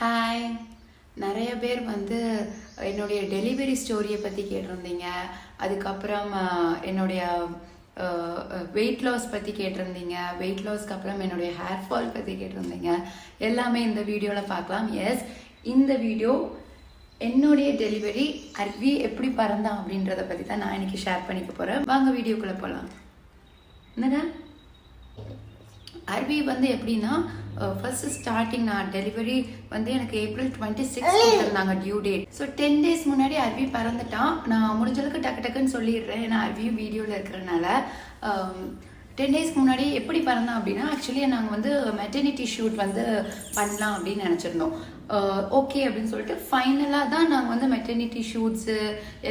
Hi. நிறைய பேர் வந்து என்னுடைய டெலிவரி ஸ்டோரியை பற்றி கேட்டிருந்தீங்க. அதுக்கப்புறம் என்னுடைய வெயிட் லாஸ் பற்றி கேட்டிருந்தீங்க. வெயிட் லாஸ்க்கு அப்புறம் என்னுடைய ஹேர் ஃபால் பற்றி கேட்டிருந்தீங்க. எல்லாமே இந்த வீடியோவில் பார்க்கலாம். எஸ், இந்த வீடியோ என்னுடைய டெலிவரி அர்வி எப்படி பறந்தான் அப்படின்றத பற்றி தான் நான் இன்னைக்கு ஷேர் பண்ணிக்க போகிறேன். வாங்க வீடியோக்குள்ளே போகலாம். என்னடா அர்வி வந்து எப்படின்னா, ஃபர்ஸ்ட் ஸ்டார்டிங் நான் டெலிவரி வந்து எனக்கு April 26 இருந்தாங்க டியூ டேட். ஸோ 10 days முன்னாடி அர்வி பறந்துட்டான். நான் முடிஞ்சளவுக்கு டக்கு டக்குன்னு சொல்லிடுறேன், ஏன்னா அர்வியும் வீடியோவில் இருக்கிறனால. 10 days முன்னாடி எப்படி பறந்தான் அப்படின்னா, ஆக்சுவலி நாங்கள் வந்து மெட்டர்னிட்டி ஷூட் வந்து பண்ணலாம் அப்படின்னு நினச்சிருந்தோம். ஓகே அப்படின்னு சொல்லிட்டு ஃபைனலாக தான் நாங்கள் வந்து மெட்டர்னிட்டி ஷூட்ஸு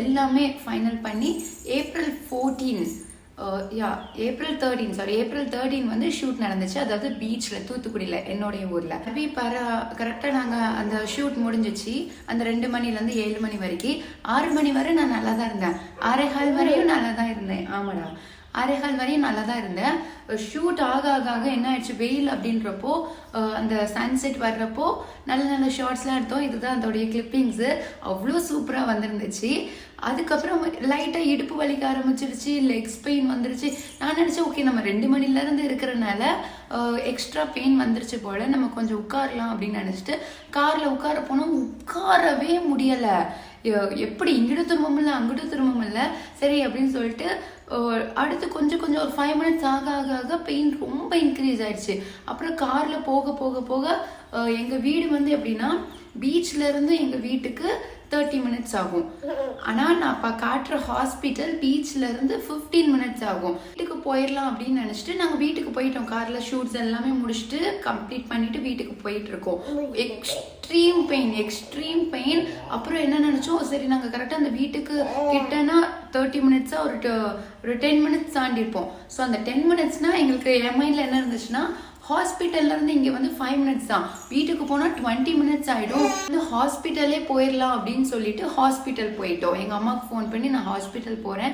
எல்லாமே ஃபைனல் பண்ணி April 13 வந்து ஷூட் நடந்துச்சு. அதாவது பீச்சில், தூத்துக்குடியில், என்னுடைய ஊரில். அர்வி கரெக்டாக நாங்கள் அந்த ஷூட் முடிஞ்சிச்சு. அந்த 2 மணிலேருந்து 7 மணி வரைக்கும் 6 மணி வரை நான் நல்லா தான் இருந்தேன். 6:15 வரையும் நல்லா தான் இருந்தேன். ஆமாடா, 6:15 வரையும் நல்லா தான் இருந்தேன். ஷூட் ஆக என்ன ஆயிடுச்சு, வெயில் அப்படின்றப்போ அந்த சன்செட் வர்றப்போ நல்ல நல்ல ஷார்ட்ஸ்லாம் எடுத்தோம். இதுதான் அதோடைய கிளிப்பிங்ஸு. அவ்வளோ சூப்பராக வந்துருந்துச்சு. அதுக்கப்புறம் லைட்டாக இடுப்பு வலிக்க ஆரம்பிச்சிருச்சு, லெக்ஸ் பெயின் வந்துருச்சு. நான் நினச்சேன், ஓகே நம்ம 2 மணிலேருந்து இருக்கிறனால எக்ஸ்ட்ரா பெயின் வந்துருச்சு போல், நம்ம கொஞ்சம் உட்காரலாம் அப்படின்னு நினச்சிட்டு காரில் உட்கார போனோம். உட்காரவே முடியலை. எப்படி இங்கிட்ட திரும்பவும் இல்லை, அங்கிட்ட திரும்பவும் இல்லை. சரி அப்படின்னு சொல்லிட்டு அடுத்து கொஞ்சம் ஒரு 5 minutes ஆக பெயின் ரொம்ப இன்க்ரீஸ் ஆயிடுச்சு. அப்புறம் காரில் போக எங்கள் வீடு வந்து எப்படின்னா, பீச்லேருந்து எங்கள் வீட்டுக்கு 30 minutes ஆகும். ஆனால் நான் இப்போ காட்டுற ஹாஸ்பிட்டல் பீச்லேருந்து 15 minutes ஆகும். வீட்டுக்கு போயிடலாம் அப்படின்னு நினச்சிட்டு நாங்கள் வீட்டுக்கு போயிட்டோம். காரில் ஷூட்ஸ் எல்லாமே முடிச்சுட்டு கம்ப்ளீட் பண்ணிட்டு வீட்டுக்கு போயிட்டு இருக்கோம். Extreme pain. அப்புறம் என்ன நினச்சோம், சரி நாங்கள் கரெக்டாக அந்த வீட்டுக்கு கிட்டனா 30 minutes ஒரு 10 minutes தாண்டி இருப்போம். ஸோ அந்த 10 minutesனா எங்களுக்கு என் மைண்டில் என்ன இருந்துச்சுன்னா, ஹாஸ்பிட்டல்லேருந்து இங்கே வந்து 5 minutes தான், வீட்டுக்கு போனால் 20 minutes ஆகிடும். வந்து ஹாஸ்பிட்டலே போயிடலாம் அப்படின்னு சொல்லிட்டு ஹாஸ்பிட்டல் போயிட்டோம். எங்கள் அம்மாவுக்கு ஃபோன் பண்ணி நான் ஹாஸ்பிட்டல் போகிறேன்,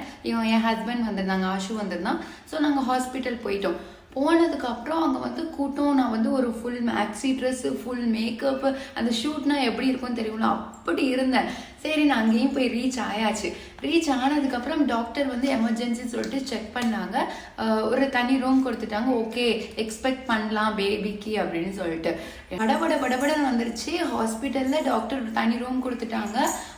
என் ஹஸ்பண்ட் வந்திருந்தாங்க, ஆஷு வந்திருந்தான். ஸோ நாங்கள் ஹாஸ்பிட்டல் போயிட்டோம். போனதுக்கப்புறம் அங்கே வந்து கூட்டம். நான் வந்து ஒரு full maxi dress, full makeup, அந்த ஷூட்னா எப்படி இருக்கும்னு தெரியும்ல, அப்படி இருந்தேன். சரி, நான் அங்கேயும் போய் ரீச் ஆயாச்சு. ரீச் ஆனதுக்கப்புறம் டாக்டர் வந்து எமர்ஜென்சின்னு சொல்லிட்டு செக் பண்ணாங்க. ஒரு தனி ரூம் கொடுத்துட்டாங்க. ஓகே, எக்ஸ்பெக்ட் பண்ணலாம் பேபிக்கு அப்படின்னு சொல்லிட்டு படபடன்னு வந்துருச்சு. ஹாஸ்பிட்டலில் டாக்டர் தனி ரூம் கொடுத்துட்டாங்க.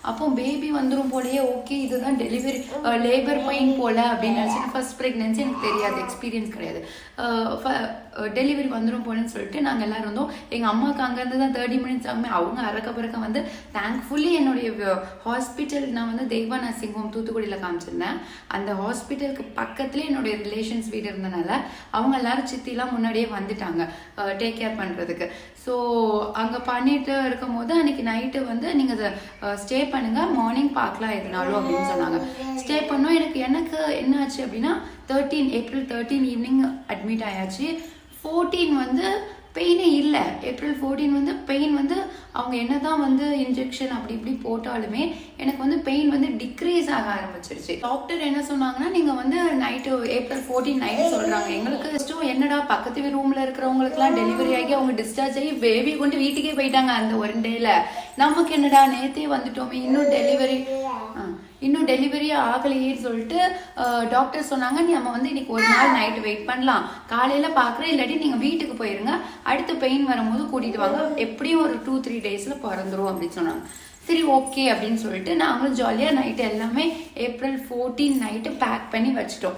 அப்போ பேபி வந்துடும் போலயே, ஓகே இதுதான் டெலிவரி லேபர் பெயின் போல அப்படின்னு நினச்சிட்டு, ஃபர்ஸ்ட் ப்ரெக்னென்சி எனக்கு தெரியாது, எக்ஸ்பீரியன்ஸ் கிடையாது. டெலிவரி வந்துடும் போலன்னு சொல்லிட்டு நாங்கள் எல்லோரும் இருந்தோம். எங்கள் அம்மாவுக்கு அங்கேருந்து தான் 30 minutes ஆகுமே. அவங்க அறக்க வந்து தேங்க்ஃபுல்லி என்னுடைய ஹாஸ்பிட்டல் நான் வந்து தெய்வா நர்சிங் ஹோம் தூத்துக்குடியில் காமிச்சிருந்தேன். அந்த ஹாஸ்பிட்டலுக்கு பக்கத்துலேயே என்னுடைய ரிலேஷன்ஸ் வீடு இருந்தனால அவங்க எல்லாரும் சித்திலாம் முன்னாடியே வந்துட்டாங்க டேக் கேர் பண்ணுறதுக்கு. ஸோ அங்கே பண்ணிட்டு இருக்கும் போது அன்னைக்கு நைட்டு வந்து நீங்கள் ஸ்டே பண்ணுங்க, மார்னிங் பார்க்கலாம் எதுனாலும் அப்படின்னு சொன்னாங்க. ஸ்டே பண்ணோம். எனக்கு என்ன ஆச்சு அப்படின்னா, April 13 ஈவினிங் அட்மிட் ஆயாச்சு. 14 வந்து பெயினே இல்லை. April 14 வந்து பெயின் வந்து அவங்க என்னதான் வந்து இன்ஜெக்ஷன் அப்படி இப்படி போட்டாலுமே எனக்கு வந்து பெயின் வந்து டிக்ரீஸ் ஆக ஆரம்பிச்சிருச்சு. டாக்டர் என்ன சொன்னாங்கன்னா, நீங்கள் வந்து நைட்டு April 14 நைட் சொல்கிறாங்க. எங்களுக்கு இஷ்டம் என்னடா, பக்கத்து ரூமில் இருக்கிறவங்களுக்குலாம் டெலிவரி ஆகி அவங்க டிஸ்சார்ஜ் ஆகி பேபி கொண்டு வீட்டுக்கே போயிட்டாங்க அந்த ஒரு டேல. நமக்கு என்னடா நேற்றே வந்துட்டோமே, இன்னும் டெலிவரியே ஆகலையேன்னு சொல்லிட்டு டாக்டர் சொன்னாங்க, நம்ம வந்து இன்னைக்கு ஒரு நாள் நைட்டு வெயிட் பண்ணலாம், காலையில் பார்க்குறேன், இல்லாட்டி நீங்கள் வீட்டுக்கு போயிருங்க, அடுத்து பெயின் வரும்போது கூட்டிகிட்டு வாங்க, எப்படியும் ஒரு 2-3 daysல பிறந்துரும் அப்படின்னு சொன்னாங்க. சரி ஓகே அப்படின்னு சொல்லிட்டு நாங்களும் ஜாலியாக நைட்டு எல்லாமே April 14 நைட்டு பேக் பண்ணி வச்சிட்டோம்.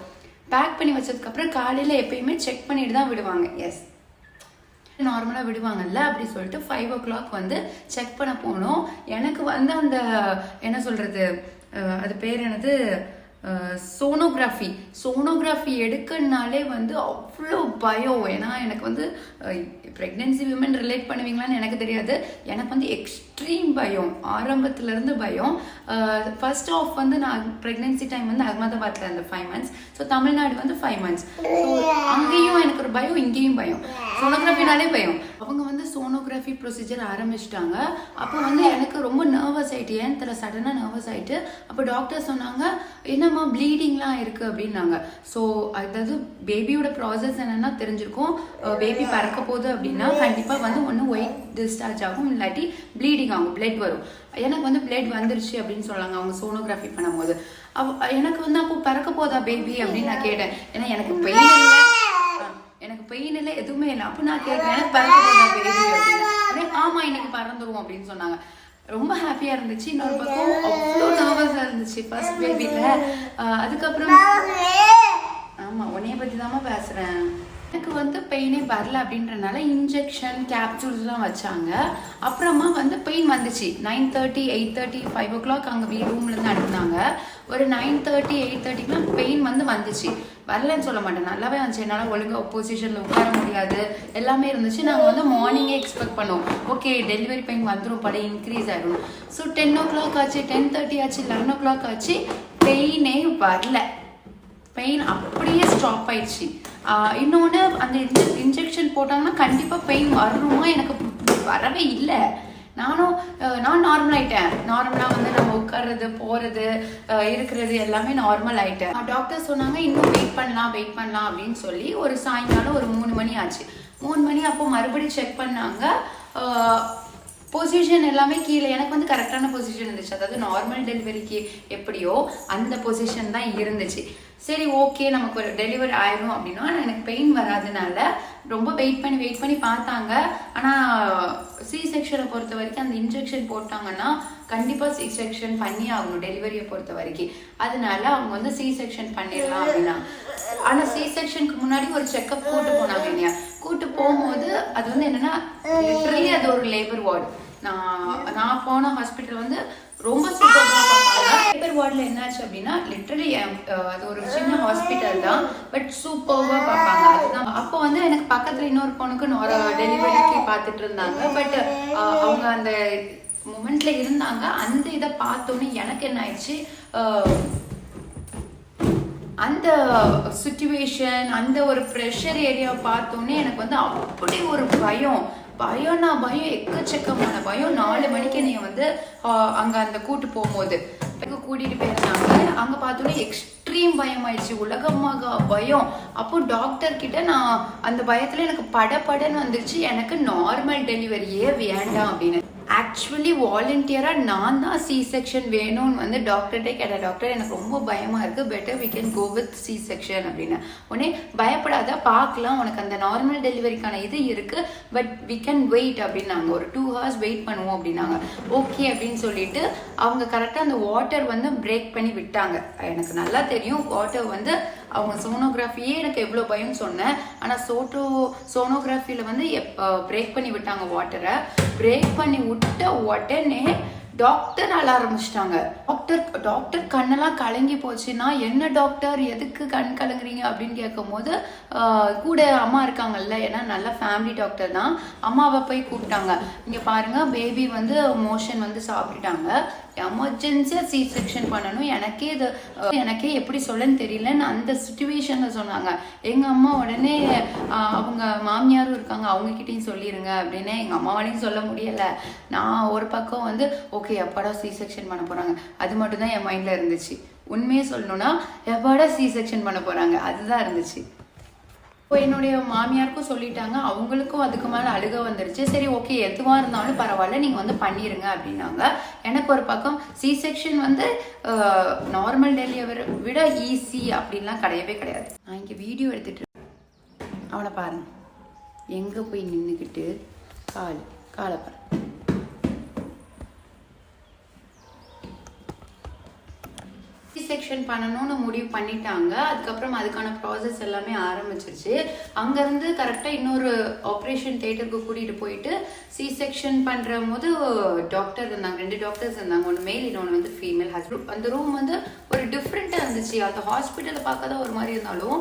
பேக் பண்ணி வச்சதுக்கப்புறம் காலையில் எப்பயுமே செக் பண்ணிட்டு தான் விடுவாங்க. எஸ், நார்மலாக விடுவாங்கல்ல, அப்படி சொல்லிட்டு 5 o'clock வந்து செக் பண்ண போனோம். எனக்கு வந்து அந்த என்ன சொல்கிறது, அது பேர் என்னது, சோனோகிராஃபி எடுக்கனாலே வந்து அவ்வளோ பயம். ஏன்னா எனக்கு வந்து ப்ரெக்னென்சி விமன் ரிலேட் பண்ணுவீங்களான்னு எனக்கு தெரியாது, எனக்கு வந்து எக்ஸ்ட்ரீம் பயம், ஆரம்பத்துலேருந்து பயம். ஃபர்ஸ்ட் ஆஃப் வந்து நான் ப்ரெக்னென்சி டைம் வந்து அகமதாபாத்தில் இருந்த 5 months. ஸோ தமிழ்நாடு வந்து 5 months. ஸோ அங்கேயும் எனக்கு ஒரு பயம், இங்கேயும் பயம். சோனோகிராஃபினாலே பயம். அவங்க வந்து சோனோகிராஃபி ப்ரொசீஜர் ஆரம்பிச்சிட்டாங்க. அப்போ வந்து எனக்கு ரொம்ப நர்வஸ் ஆகிட்டு, ஏன் தெரியல சடனாக நர்வஸ் ஆகிட்டு. அப்போ டாக்டர் சொன்னாங்க என்னம்மா ப்ளீடிங்லாம் இருக்குது அப்படின்னாங்க. ஸோ அதாவது பேபியோட ப்ராசஸ் என்னென்னா தெரிஞ்சிருக்கும். பேபி பறக்க போகுது அப்படின்னா கண்டிப்பாக வந்து ஒன்று ஒயிட் டிஸ்சார்ஜ் ஆகும், இல்லாட்டி ப்ளீடிங் ஆகும், பிளட் வரும். எனக்கு வந்து பிளட் வந்துருச்சு அப்படின்னு சொன்னாங்க அவங்க சோனோகிராஃபி பண்ணும்போது. எனக்கு வந்து அப்போ பறக்க போதா பேபி அப்படின்னு நான் கேட்டேன். ஏன்னா எனக்கு பெயின் இல்லை எதுவுமே இல்லை. அப்போ நான் கேட்குறேன் எனக்கு பறக்க போதா பேபி அப்படின்னு. ஆமா இன்னைக்கு பறந்துருவோம் அப்படின்னு சொன்னாங்க. ரொம்ப ஹாப்பியா இருந்துச்சு. இன்னொரு பக்கம் அவ்வளோ நர்வஸா இருந்துச்சு ஃபர்ஸ்ட் பேபியில. அதுக்கப்புறம் ஆமா உன்னைய பத்தி தாமா பேசுறேன். எனக்கு வந்து பெயினே வரல அப்படின்றனால இன்ஜெக்ஷன் கேப்சூல்ஸ்லாம் வச்சாங்க. அப்புறமா வந்து பெயின் வந்துச்சு. 9:30 8:30 5 o'clock அங்கே ரூம்லேருந்து அனுப்புனாங்க. ஒரு 9:30 8:30க்குலாம் பெயின் வந்துச்சு. வரலன்னு சொல்ல மாட்டேன், நல்லாவே வந்துச்சு. என்னால் ஒழுங்காக பொசிஷனில் உட்கார முடியாது, எல்லாமே இருந்துச்சு. நாங்கள் வந்து மார்னிங்கே எக்ஸ்பெக்ட் பண்ணோம், ஓகே டெலிவரி பெயின் வந்துடும், படம் இன்க்ரீஸ் ஆகிடும். ஸோ 10 o'clock ஆச்சு, 10:30 ஆச்சு, 11 o'clock ஆச்சு, பெயினே வரல. பெயின் அப்படியே ஸ்டாப் ஆயிடுச்சு. இன்னொன்று அந்த இன்ஜெக்ஷன் போட்டாங்கன்னா கண்டிப்பாக பெயின் வரணுமா, எனக்கு வரவே இல்லை. நான் நார்மல் ஆயிட்டேன். நார்மலாக வந்து நம்ம உட்கார்றது போகிறது இருக்கிறது எல்லாமே நார்மல் ஆயிட்டேன். டாக்டர் சொன்னாங்க இன்னும் வெயிட் பண்ணலாம் அப்படின்னு சொல்லி. ஒரு சாயங்காலம் ஒரு 3 மணி ஆச்சு. 3 மணி அப்போ மறுபடியும் செக் பண்ணாங்க. பொசிஷன் எல்லாமே கீழே எனக்கு வந்து கரெக்டான பொசிஷன் இருந்துச்சு. அதாவது நார்மல் டெலிவரிக்கு எப்படியோ அந்த பொசிஷன் தான் இருந்துச்சு. சரி ஓகே நமக்கு ஒரு டெலிவரி ஆயிடும் அப்படின்னா எனக்கு பெயின் வராதுனால ரொம்ப வெயிட் பண்ணி பார்த்தாங்க. ஆனால் சி செக்ஷனை பொறுத்த வரைக்கும் அந்த இன்ஜெக்ஷன் போட்டாங்கன்னா கண்டிப்பாக சி செக்ஷன் பண்ணி ஆகணும் டெலிவரியை பொறுத்த வரைக்கும். அதனால அவங்க வந்து சி செக்ஷன் பண்ணிடலாம் அப்படின்னா. ஆனால் சி செக்ஷனுக்கு முன்னாடி ஒரு செக்அப் கூட்டு போனாங்க. என்னையா கூட்டு போகும்போது அது வந்து என்னன்னா லிட்டரலி அது ஒரு லேபர் வார்டு. நான் போன ஹாஸ்பிட்டல் வந்து ரொம்ப சூப்பராக பார்ப்பாங்க. லேபர் வார்டில் என்னாச்சு அப்படின்னா லிட்டரலி அது ஒரு சின்ன ஹாஸ்பிட்டல் தான், பட் சூப்பராக பார்ப்பாங்க. அதுதான் அப்போ வந்து எனக்கு பக்கத்தில் இன்னொரு பொண்ணுக்கு டெலிவரிக்கு பார்த்துட்டு இருந்தாங்க. பட் அவங்க அந்த மூமெண்ட்ல இருந்தாங்க. அந்த இதை பார்த்தோன்னே எனக்கு என்ன ஆயிடுச்சு, அந்த சுச்சுவேஷன் அந்த ஒரு ப்ரெஷர் ஏரியா பார்த்தோன்னே எனக்கு வந்து அப்படி ஒரு பயம் எக்கச்சக்கமான பயம். 4 மணிக்கு என்னைய வந்து அங்கே அந்த கூட்டு போகும்போது கூட்டிகிட்டு போயிருந்தாங்க. அங்கே பார்த்தோன்னே எக்ஸ்ட்ரீம் பயம் ஆயிடுச்சு, உலகமாக பயம். அப்போ டாக்டர் கிட்ட நான் அந்த பயத்தில் எனக்கு படன்னு வந்துருச்சு, எனக்கு நார்மல் டெலிவரியே வேண்டாம் அப்படின்னு. ஆக்சுவலி வாலண்டியராக நான் தான் சி செக்ஷன் வேணும்னு வந்து டாக்டர்கிட்ட கேட்டேன். டாக்டர் எனக்கு ரொம்ப பயமாக இருக்குது, better we can go with C section அப்படின்னு. உடனே பயப்படாத பார்க்கலாம், உனக்கு அந்த நார்மல் டெலிவரிக்கான இது இருக்குது, பட் வி கேன் வெயிட் அப்படின்னாங்க. ஒரு 2 hours வெயிட் பண்ணுவோம் அப்படின்னாங்க. ஓகே அப்படின்னு சொல்லிட்டு அவங்க கரெக்டாக அந்த வாட்டர் வந்து பிரேக் பண்ணி விட்டாங்க. எனக்கு நல்லா தெரியும் வாட்டர் வந்து அவங்க சோனோகிராஃபியே எனக்கு எவ்வளோ பயம் சொன்னேன். ஆனால் சோனோகிராஃபியில் வந்து பிரேக் பண்ணி விட்டாங்க வாட்டரை. பிரேக் பண்ணி விட்ட உடனே டாக்டர் அழ ஆரம்பிச்சிட்டாங்க. டாக்டர் கண்ணெல்லாம் கலங்கி போச்சுன்னா என்ன டாக்டர் எதுக்கு கண் கலங்குறீங்க அப்படின்னு கேட்கும் போது கூட அம்மா இருக்காங்கல்ல, ஏன்னா நல்ல ஃபேமிலி டாக்டர் தான், அம்மாவை போய் கூப்பிட்டாங்க. இங்கே பாருங்க பேபி வந்து மோஷன் வந்து சாப்பிட்டுட்டாங்க, எமர்ஜென்சியாக சி செக்ஷன் பண்ணணும், எனக்கே எப்படி சொல்லன்னு தெரியலன்னு அந்த சுச்சுவேஷனில் சொன்னாங்க. எங்கள் அம்மா உடனே அவங்க மாமியாரும் இருக்காங்க அவங்கக்கிட்டையும் சொல்லிடுங்க அப்படின்னு. எங்கள் அம்மாவாலையும் சொல்ல முடியலை. நான் ஒரு பக்கம் வந்து ஓகே எப்பாடா சி செக்ஷன் பண்ண போகிறாங்க அது மட்டும் தான் என் மைண்டில் இருந்துச்சு. உண்மையே சொல்லணும்னா எப்பாடா சி செக்ஷன் பண்ண போகிறாங்க அதுதான் இருந்துச்சு. இப்போ என்னுடைய மாமியாருக்கும் சொல்லிட்டாங்க, அவங்களுக்கும் அதுக்கு மேலே அழுக வந்துருச்சு. சரி ஓகே எதுவாக இருந்தாலும் பரவாயில்ல நீங்கள் வந்து பண்ணிடுங்க அப்படின்னாங்க. எனக்கு ஒரு பக்கம் சி செக்ஷன் வந்து நார்மல் டெலிவரி விட ஈஸி அப்படின்லாம் கிடையவே கிடையாது. நான் இங்கே வீடியோ எடுத்துட்டு அவனை பாருங்க எங்கே போய் நின்றுக்கிட்டு காலை பாரு. செக்ஷன் பண்ணணும்னு முடிவு பண்ணிட்டாங்க. அதுக்கப்புறம் அதுக்கான ப்ராசஸ் எல்லாமே ஆரம்பிச்சிருச்சு. அங்கேருந்து கரெக்டாக இன்னொரு ஆப்ரேஷன் தியேட்டருக்கு கூட்டிகிட்டு போயிட்டு சி செக்ஷன் பண்ணுற போது டாக்டர் இருந்தாங்க, 2 டாக்டர்ஸ் இருந்தாங்க, ஒன்று மேல் இன்னொன்று வந்து ஃபீமேல். அந்த ரூம் வந்து ஒரு டிஃப்ரெண்ட்டாக இருந்துச்சு. அந்த ஹாஸ்பிட்டலை பார்க்க தான் ஒரு மாதிரி இருந்தாலும்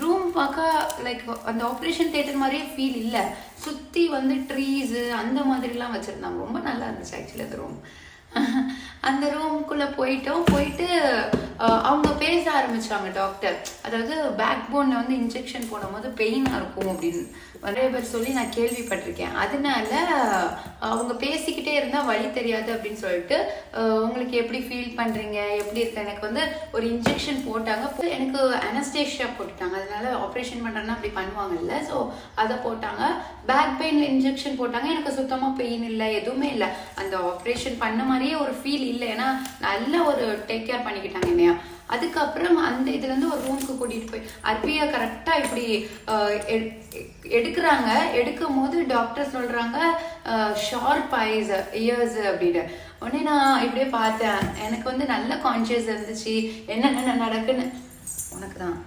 ரூம் பார்க்க லைக் அந்த ஆப்ரேஷன் தியேட்டர் மாதிரியே ஃபீல் இல்லை. சுற்றி வந்து ட்ரீஸு அந்த மாதிரிலாம் வச்சுருந்தாங்க. ரொம்ப நல்லா இருந்துச்சு ஆக்சுவலி அந்த ரூம். அந்த ரூமுக்குள்ள போயிட்டு அவங்க பேச ஆரம்பிச்சாங்க டாக்டர். அதாவது பேக் போன்ல வந்து இன்ஜெக்ஷன் போடும்போது பெயினா இருக்கும் அப்படின்னு நிறைய பேர் சொல்லி நான் கேள்விப்பட்டிருக்கேன். அதனால அவங்க பேசிக்கிட்டே இருந்தா வலி தெரியாது அப்படின்னு சொல்லிட்டு உங்களுக்கு எப்படி ஃபீல் பண்றீங்க, எப்படி இருக்கு, எனக்கு வந்து ஒரு இன்ஜெக்ஷன் போட்டாங்க. எனக்கு அனஸ்டேஷியா போட்டுட்டாங்க. அதனால ஆப்ரேஷன் பண்றேன்னா அப்படி பண்ணுவாங்கல்ல, ஸோ அதை போட்டாங்க. பேக் பெயின்ல இன்ஜெக்ஷன் போட்டாங்க. எனக்கு சுத்தமா பெயின் இல்லை, எதுவுமே இல்லை. அந்த ஆப்ரேஷன் பண்ண மாதிரியே ஒரு ஃபீல் இல்லை. ஏன்னா நல்ல ஒரு டேக் கேர் பண்ணிக்கிட்டாங்க என்னையா. அதுக்கப்புறம் அந்த இதுல இருந்து ஒரு ரூமுக்கு கூட்டிட்டு போய் அர்பியா கரெக்டா இப்படி எடுக்கிறாங்க. எடுக்கும் போது டாக்டர் சொல்றாங்க ஷார்ப் ஐஸ் இயர்ஸ் அப்படின்னு. உடனே நான் இப்படியே பார்த்தேன். எனக்கு வந்து நல்ல கான்சியஸ் இருந்துச்சு என்னென்ன நடக்குன்னு. உனக்கு தான்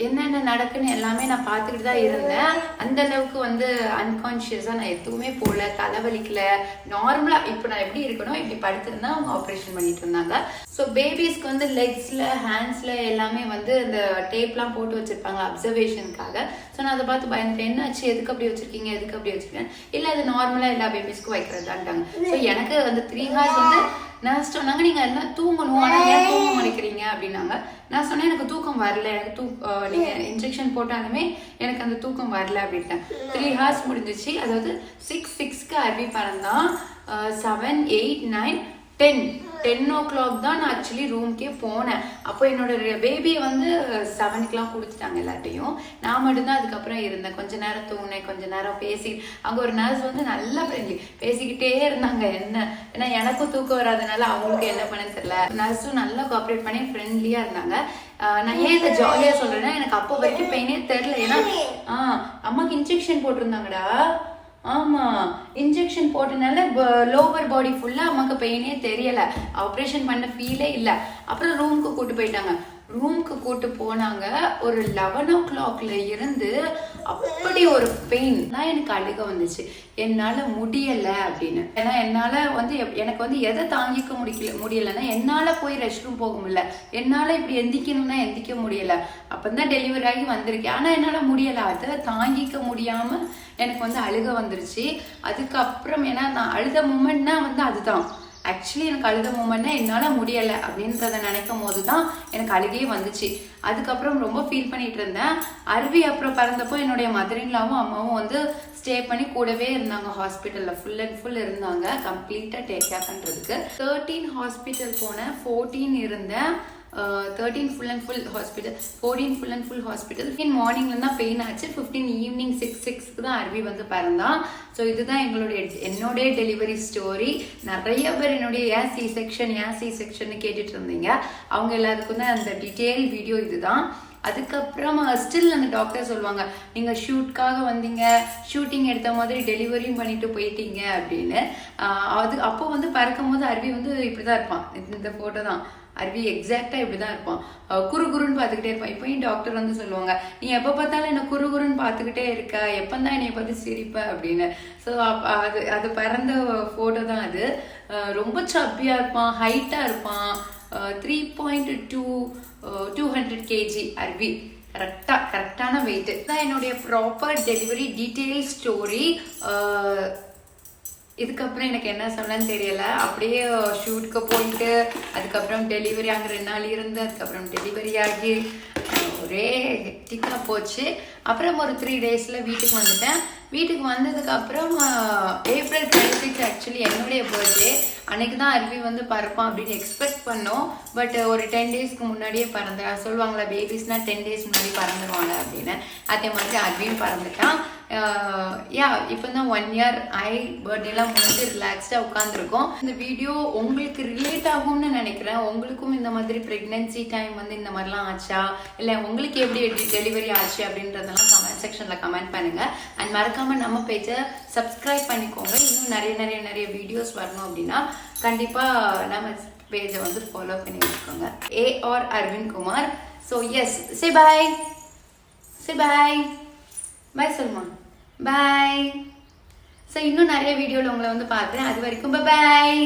என்னென்ன நடக்குன்னு எல்லாமே நான் பார்த்துக்கிட்டு தான் இருந்தேன். அந்த அளவுக்கு வந்து அன்கான்ஷியஸாக நான் எதுவுமே போகல, தலைவலிக்கல, நார்மலாக இப்போ நான் எப்படி இருக்கணும் இப்படி படுத்திருந்தா அவங்க ஆப்ரேஷன் பண்ணிட்டு இருந்தாங்க. ஸோ பேபிஸ்க்கு வந்து லெக்ஸில் ஹேண்ட்ஸில் எல்லாமே வந்து இந்த டேப்லாம் போட்டு வச்சுருப்பாங்க அப்சர்வேஷனுக்காக. ஸோ நான் அதை பார்த்து பயந்துட்டேன், என்னாச்சு, எதுக்கு அப்படி வச்சுருக்கீங்க, எதுக்கு அப்படி வச்சுருக்கேன். இல்லை அது நார்மலாக எல்லா பேபிஸ்க்கும் வைக்கிறதான்ட்டாங்க. ஸோ எனக்கு வந்து 3 hours வந்து நான் சொன்னாங்க நீங்கள் எல்லாம் தூங்கணும், ஆனால் ஏன் தூங்க மாட்டேங்கிறீங்க அப்படின்னாங்க. நான் சொன்னேன் எனக்கு தூக்கம் வரல, எனக்கு நீங்கள் இன்ஜெக்ஷன் போட்டாலுமே எனக்கு அந்த தூக்கம் வரல அப்படின்ட்டேன். 3 hours முடிஞ்சிச்சு. அதாவது 6:06க்கு அர்வி பறந்தான். 7, 8, 9, 10 o'clock தான் நான் ஆக்சுவலி ரூம்க்கே போனேன். அப்போ என்னோட பேபியை வந்து 7க்குலாம் கொடுத்துட்டாங்க எல்லாத்தையும். நான் மட்டும்தான் அதுக்கப்புறம் இருந்தேன். கொஞ்ச நேரம் தூங்கினேன், கொஞ்ச நேரம் பேசி. அங்கே ஒரு நர்ஸ் வந்து நல்லா ஃப்ரெண்ட்லி பேசிக்கிட்டே இருந்தாங்க. ஏன்னா எனக்கும் தூக்கம் வராதனால அவங்களுக்கு என்ன பண்ணேன்னு தெரியல. நர்ஸும் நல்லா கோஆப்ரேட் பண்ணி ஃப்ரெண்ட்லியா இருந்தாங்க. நான் ஏன் இதை ஜாலியா சொல்றேன்னா எனக்கு அப்போ வரைக்கும் பெயினே தெரியல. ஏன்னா அம்மாக்கு இன்ஜெக்ஷன் போட்டிருந்தாங்கடா. ஆமா, இன்ஜெக்ஷன் போட்டனால லோவர் பாடி ஃபுல்லா அம்மாக்கு பெயினே தெரியல, ஆப்ரேஷன் பண்ண ஃபீலே இல்லை. அப்புறம் ரூமுக்கு கூட்டு போயிட்டாங்க. ரூமுக்கு கூட்டு போனாங்க. ஒரு 11 o'clockல இருந்து அப்படி ஒரு பெயின் தான் எனக்கு அழுக வந்துச்சு. என்னால முடியல அப்படின்னு. ஏன்னா என்னால வந்து எனக்கு வந்து எதை தாங்கிக்க முடியலன்னா என்னால போய் ரெஸ்ட் ரூம் போக முடியல, என்னால இப்படி எந்திக்கணும்னா எந்திக்க முடியல. அப்பதான் டெலிவரி ஆகி வந்திருக்கேன். ஆனா என்னால முடியல, அதை தாங்கிக்க முடியாம எனக்கு வந்து அழுக வந்துருச்சு. அதுக்கப்புறம் ஏன்னா நான் அழுத மூமெண்ட்னா வந்து அதுதான் ஆக்சுவலி எனக்கு அழுத மூமெண்ட்னா என்னால் முடியலை அப்படின்றத நினைக்கும் போது தான் எனக்கு அழுகையே வந்துச்சு. அதுக்கப்புறம் ரொம்ப ஃபீல் பண்ணிட்டு இருந்தேன். அருவி அப்புறம் பிறந்தப்போ என்னுடைய மதரின்லாவும் அம்மாவும் வந்து ஸ்டே பண்ணி கூடவே இருந்தாங்க. ஹாஸ்பிட்டலில் ஃபுல் அண்ட் ஃபுல் இருந்தாங்க, கம்ப்ளீட்டாக டேக் கேர் பண்ணுறதுக்கு. 13 ஹாஸ்பிட்டல் போனேன், 14 இருந்தேன். 13 full and full hospital, 14 full and full hospital. மார்னிங்ல தான் பெயின் ஆச்சு. 15 ஈவினிங் 6:06க்கு தான் அருவி வந்து பிறந்தான். ஸோ இதுதான் என்னுடைய டெலிவரி ஸ்டோரி. நிறைய பேர் என்னுடைய ஏன் சி செக்ஷன் கேட்டுட்டு இருந்தீங்க. அவங்க எல்லாருக்கும் தான் அந்த டீட்டெயில் வீடியோ இதுதான். அதுக்கப்புறம் ஸ்டில் அந்த டாக்டர் சொல்லுவாங்க நீங்கள் ஷூட்காக வந்தீங்க, ஷூட்டிங் எடுத்த மாதிரி டெலிவரியும் பண்ணிட்டு போயிட்டீங்க அப்படின்னு. அப்போ வந்து பறக்கும் போது அருவி வந்து இப்படிதான் இருப்பான். இந்த ஃபோட்டோ தான் அருவி எக்ஸாக்டா இப்படிதான் இருப்பான். குறுகுறுன்னு பார்த்துக்கிட்டே இருப்பான். இப்பயும் டாக்டர் வந்து சொல்லுவாங்க நீ எப்போ பார்த்தாலும் என்ன குறுகுறுன்னு பார்த்துக்கிட்டே இருக்க, எப்பந்தான் என்னை பார்த்து சிரிப்ப அப்படின்னு. ஸோ அது பறந்த ஃபோட்டோ தான் அது. ரொம்ப சப்பியா இருப்பான், ஹைட்டா இருப்பான். 3.200 kg அருவி. கரெக்டான வெயிட் தான். என்னுடைய ப்ராப்பர் டெலிவரி டீட்டெயில் ஸ்டோரி. இதுக்கப்புறம் எனக்கு என்ன சொல்லன்னு தெரியல. அப்படியே ஷூட்டுக்கு போயிட்டு அதுக்கப்புறம் டெலிவரி அங்கே 2 நாள் இருந்து அதுக்கப்புறம் டெலிவரி ஆகி ஒரே ஹெக்டிக்காக போச்சு. அப்புறம் ஒரு 3 daysல வீட்டுக்கு வந்துட்டேன். வீட்டுக்கு வந்ததுக்கப்புறம் April 26 ஆக்சுவலி என்னுடைய பர்த்டே. அன்னைக்கு தான் அருவி வந்து பறப்பான் அப்படின்னு எக்ஸ்பெக்ட் பண்ணோம். பட் ஒரு 10 daysக்கு முன்னாடியே பறந்து சொல்லுவாங்களா பேபிஸ்னா 10 days முன்னாடி பறந்துருவாங்க அப்படின்னு. அதே மாதிரி அருவியும் பறந்துட்டான். இப்போ தான் 1 year பர்த்டேலாம் முடிஞ்சு ரிலாக்ஸ்டாக உட்காந்துருக்கோம். இந்த வீடியோ உங்களுக்கு ரிலேட் ஆகும்னு நினைக்கிறேன். உங்களுக்கும் இந்த மாதிரி ப்ரெக்னென்சி டைம் வந்து இந்த மாதிரிலாம் ஆச்சா, இல்லை உங்களுக்கு எப்படி டெலிவரி ஆச்சு அப்படின்றதெல்லாம் கமெண்ட் செக்ஷனில் கமெண்ட் பண்ணுங்க. அண்ட் மறக்காம நம்ம பேஜை சப்ஸ்கிரைப் பண்ணிக்கோங்க. இன்னும் நிறைய வீடியோஸ் வரணும் அப்படின்னா கண்டிப்பாக நம்ம பேஜை வந்து ஃபாலோ பண்ணி வச்சுக்கோங்க. AR Arvind Kumar. So yes, say bye சொல்லுமா, பாய். ஸோ இன்னும் நிறைய வீடியோவில் உங்களை வந்து பார்க்குறேன். அது வரைக்கும் பாய்.